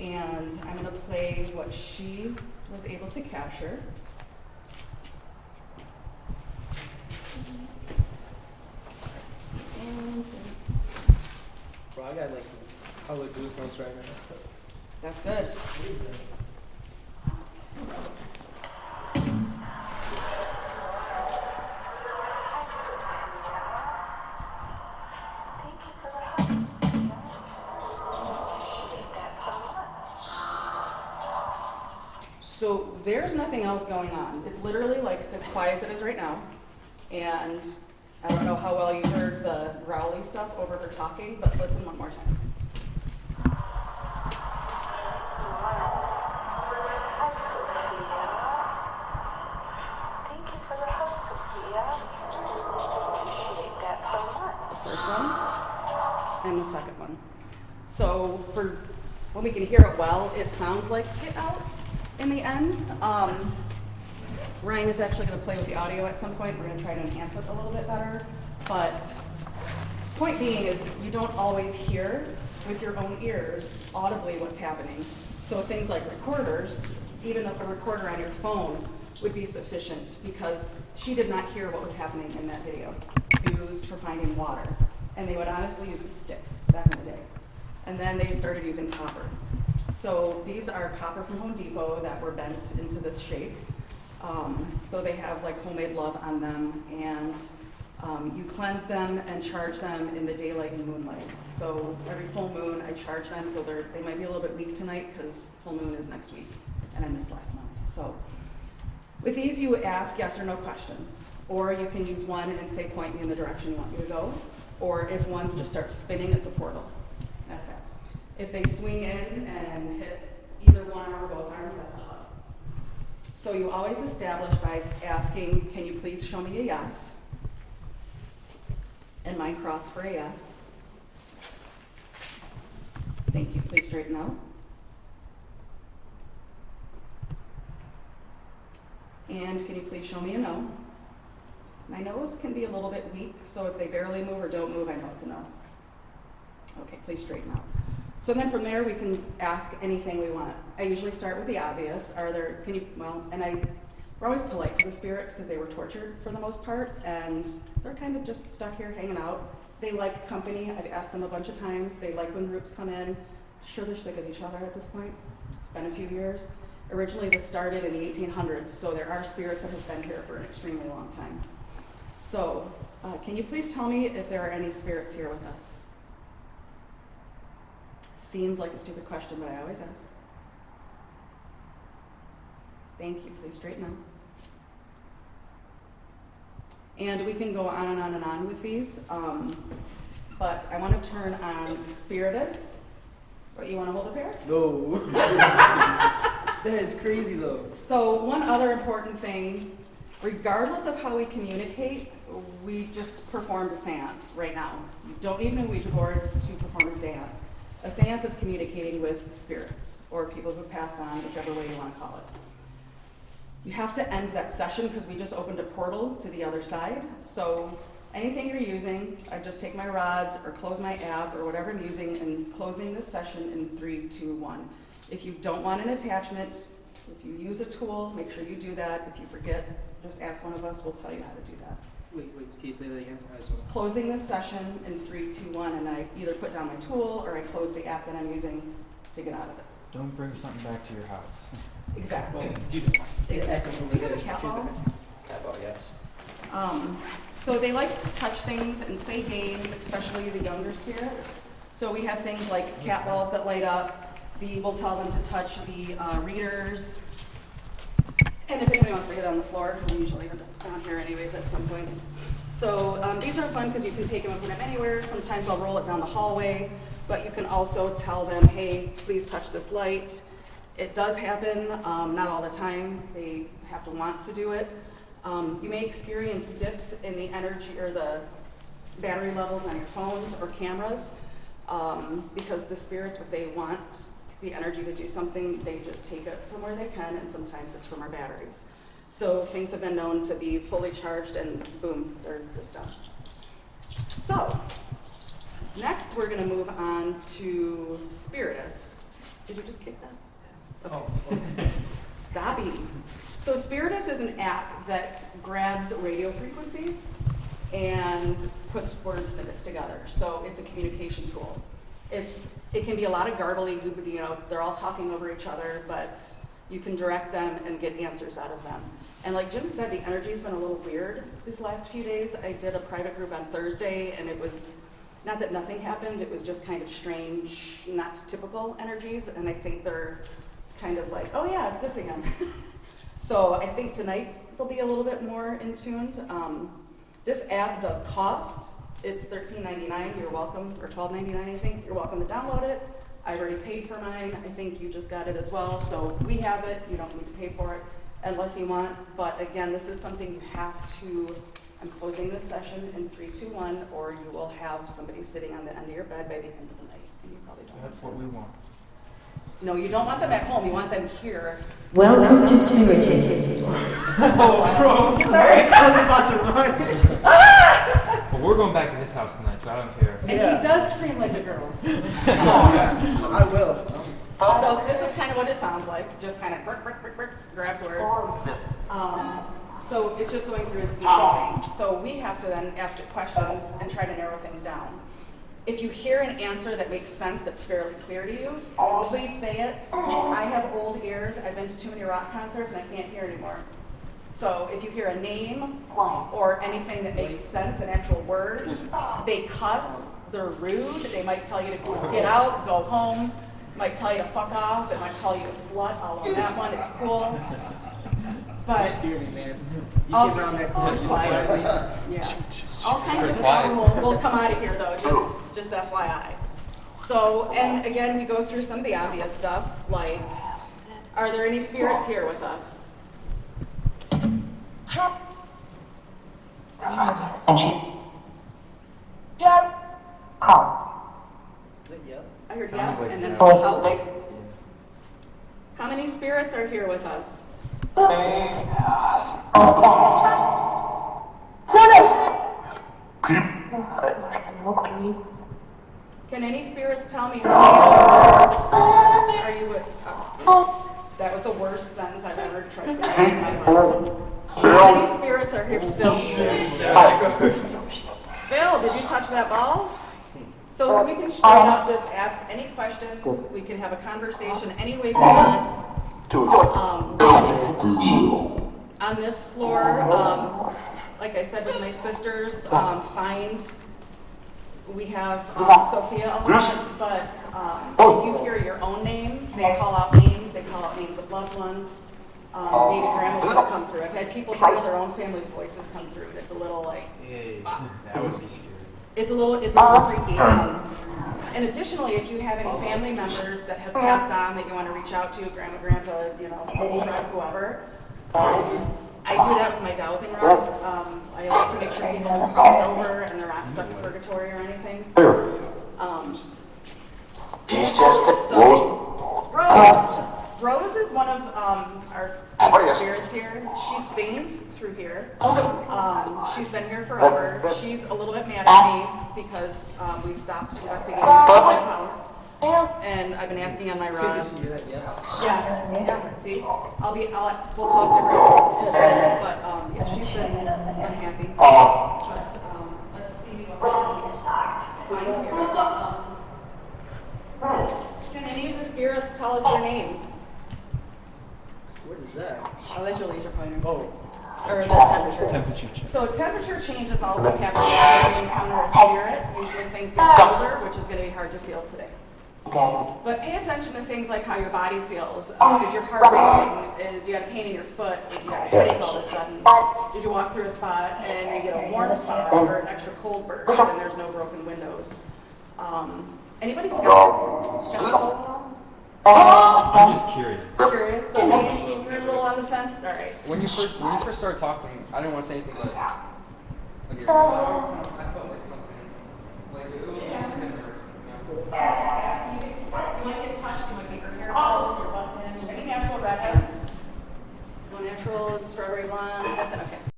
and I'm going to play what she was able to capture. Bro, I got like some color goosebumps right now. That's good. So there's nothing else going on. It's literally like as quiet as it is right now. And I don't know how well you heard the growly stuff over her talking, but listen one more time. Thank you for the hug, Sophia. Appreciate that so much. That's the first one. And the second one. So for when we can hear it well, it sounds like Get Out in the end. Ryan is actually going to play with the audio at some point. We're going to try to enhance it a little bit better. But point being is that you don't always hear with your own ears audibly what's happening. So things like recorders, even a recorder on your phone would be sufficient because she did not hear what was happening in that video. Used for finding water. And they would honestly use a stick back in the day. And then they started using copper. So these are copper from Home Depot that were bent into this shape. So they have like homemade love on them, and you cleanse them and charge them in the daylight and moonlight. So every full moon I charge them, so they might be a little bit weak tonight because full moon is next week and I missed last month. So with these you ask yes or no questions, or you can use one and say point me in the direction you want me to go, or if one's just starts spinning, it's a portal. That's that. If they swing in and hit either one arm or both arms, that's a hug. So you always establish by asking, can you please show me a yes? And mine cross for a yes. Thank you. Please straighten out. And can you please show me a no? My nose can be a little bit weak, so if they barely move or don't move, I know it's a no. Okay, please straighten out. So then from there, we can ask anything we want. I usually start with the obvious. We're always polite to the spirits because they were tortured for the most part, and they're kind of just stuck here hanging out. They like company. I've asked them a bunch of times. They like when groups come in. Sure, they're sick of each other at this point. It's been a few years. Originally, this started in the 1800s, so there are spirits that have been here for an extremely long time. So, can you please tell me if there are any spirits here with us? Seems like a stupid question, but I always ask. Thank you. Please straighten out. And we can go on and on and on with these, but I want to turn on Spiritus. What, you want to hold a pair? No. That is crazy though. So one other important thing, regardless of how we communicate, we just performed a seance right now. You don't need an Ouija board to perform a seance. A seance is communicating with spirits or people who've passed on, whichever way you want to call it. You have to end that session because we just opened a portal to the other side. So anything you're using, I just take my rods or close my app or whatever I'm using and closing this session in 3, 2, 1. If you don't want an attachment, if you use a tool, make sure you do that. If you forget, just ask one of us, we'll tell you how to do that. Wait, can you say that again? Closing this session in 3, 2, 1, and I either put down my tool or I close the app that I'm using to get out of it. Don't bring something back to your house. Exactly. Well, Exactly. Do you have a cat ball? Cat ball, yes. So they like to touch things and play games, especially the younger spirits. So we have things like cat balls that light up. We'll tell them to touch the readers. And if anybody wants to get on the floor, we usually end up down here anyways at some point. So these are fun because you can take them and put them anywhere. Sometimes I'll roll it down the hallway, but you can also tell them, hey, please touch this light. It does happen, not all the time. They have to want to do it. You may experience dips in the energy or the battery levels on your phones or cameras because the spirits, if they want the energy to do something, they just take it from where they can, and sometimes it's from our batteries. So things have been known to be fully charged and boom, they're just done. So next we're going to move on to Spiritus. Did you just kick that? Oh. Stop eating. So Spiritus is an app that grabs radio frequencies and puts word snippets together. So it's a communication tool. It can be a lot of garbly, you know, they're all talking over each other, but you can direct them and get answers out of them. And like Jim said, the energy's been a little weird these last few days. I did a private group on Thursday, and it was, not that nothing happened, it was just kind of strange, not typical energies, and I think they're kind of like, oh yeah, it's this again. So I think tonight they'll be a little bit more in tuned. This app does cost. It's $13.99, you're welcome, or $12.99 I think. You're welcome to download it. I've already paid for mine. I think you just got it as well. So we have it, you don't need to pay for it unless you want. But again, this is something you have to, I'm closing this session in 3, 2, 1, or you will have somebody sitting on the end of your bed by the end of the night. And you probably don't. That's what we want. No, you don't want them at home, you want them here. Welcome to Spiritus. Oh, bro. Sorry. I was about to run. Well, we're going back to his house tonight, so I don't care. And Yeah. he does scream like a girl. Oh, yeah. I will. So this is kind of what it sounds like, just kind of grabs words. So it's just going through its things. So we have to then ask it questions and try to narrow things down. If you hear an answer that makes sense, that's fairly clear to you, please say it. I have old ears. I've been to too many rock concerts and I can't hear anymore. So if you hear a name or anything that makes sense, an actual word, they cuss, they're rude, they might tell you to get out, go home, might tell you to fuck off, it might call you a slut, I'll own that one, it's cool. But You scared me, man. You Oh, get around that oh, corner. it's you fine. surprise. Yeah. All kinds of Fine. stuff will come out of here though, just FYI. So, and again, we go through some of the obvious stuff, like, are there any spirits here with us? Is it yep? I heard Sounded yeah, like and then yeah. house. How many spirits are here with us? Can any spirits tell me how many are you with? That was the worst sentence I've ever tried to say in my life. How many spirits are here? Phil, did you touch that ball? So we can straight up just ask any questions. We can have a conversation any way we want. On this floor, like I said with my sisters, we have Sophia a lot, but if you hear your own name, they call out names of loved ones. Maybe grandma's gonna come through. I've had people hear their own family's voices come through, and it's a little like, Hey, that would be scary. it's a little freaky. And additionally, if you have any family members that have passed on that you want to reach out to, grandma, grandpa, you know, whoever, I do that with my dowsing rods. I like to make sure people have silver and they're not stuck in purgatory or anything. So, Rose is one of our favorite spirits here. She sings through here. She's been here forever. She's a little bit mad at me because we stopped investigating the house. And I've been asking on my rods. Good to see that, Yes, yeah, see, we'll talk to her in a bit, but, yeah, she's been unhappy. But, let's see what we can find here. Can any of the spirits tell us their names? What is that? I'll let you laser pointer. Oh. Or the temperature. Temperature change. So temperature changes also happen when you encounter a spirit. Usually things get colder, which is gonna be hard to feel today. But pay attention to things like how your body feels. Is your heart racing? Do you have pain in your foot? Did you have a headache all of a sudden? Did you walk through a spot and you get a warm spot or an extra cold burst and there's no broken windows? Anybody skeptical at all? I'm just curious. Curious? So you're a little on the fence? All right. When you first started talking, I didn't want to say anything, but like, I felt like something, like it was just different. Yeah, you might get touched, you might get your hair pulled, your butt pinched. Any natural redheads? No natural strawberry blondes? Nothing? Okay.